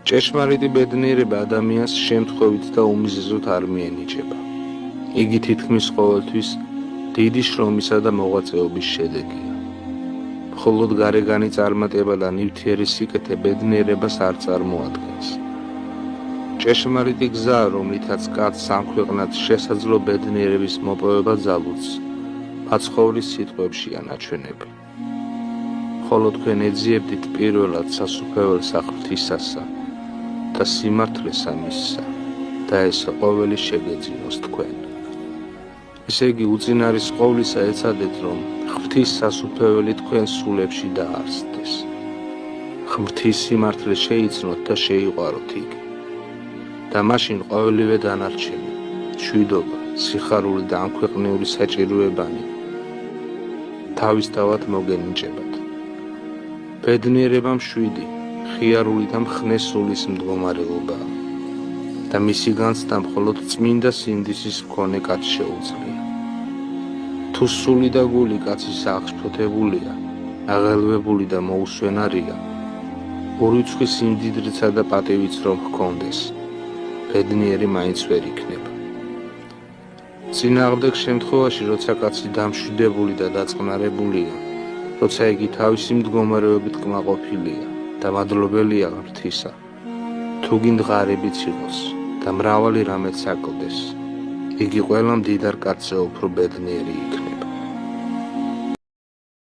ჭეშმარიტი ბედნიერება ადამიანს შემთხვევით და უმიზეზოდ არ მიენიჭება. იგი თითქმის ყოველთვის დიდი შრომისა და მოღვაწეობის შედეგია. მხოლოდ გარეგანი წარმატება და ნივთიერი სიკეთე ბედნიერებას არ წარმოადგენს. ჭეშმარიტი გზა, რომლითაც კაცს ამ ქვეყნად შესაძლო ბედნიერების მოპოვება ძალუძს, მაცხოვრის სიტყვებშია ნაჩვენები. ხოლო თქვენ ეძიებდით პირველად სასუფეველს ღვთისასა და სიმართლესა მისსა და ეს ყოველი შეგეძინოს თქვენ. ესე იგი უწინარის ყოვლისა ეცადეთ, რომ ღვთის სასუფეველი თქვენ სულებში დაარსდეს. ღვთის სიმართლე შეიცნოთ და შეიყვაროთ იგი. და მაშინ ყოველივე დანარჩენი, მშვიდობა, სიხარული და ამქვეყნიური საჭიროებანი თავისთავად მოგენიჭებათ. ბედნიერება მშვიდი, ხიარული და მხნე სულის მდგომარეობაა და მისი განცდა მხოლოდ წმინდა სინდისის მქონე კაცს შეუძლია. თუ სული და გული კაცის აღშფოთებულია, აღელვებული და მოუსვენარია, ურიცხვი სიმდიდრეცა და პატივიც რომ ჰქონდეს, ბედნიერი მაინც ვერ იქნება. წინააღმდეგ შემთხვევაში, როცა კაცი დამშვიდებული და დაწყნარებულია, როცა იგი თავისი მდგომარეობით კმაყოფილია და მადლობელია ღვთისა, თუ გინდ ღარიბიც იყოს და მრავალი რამეც აკლდეს, იგი ყველა მდიდარ კაცზე უფრო ბედნიერი იქნება.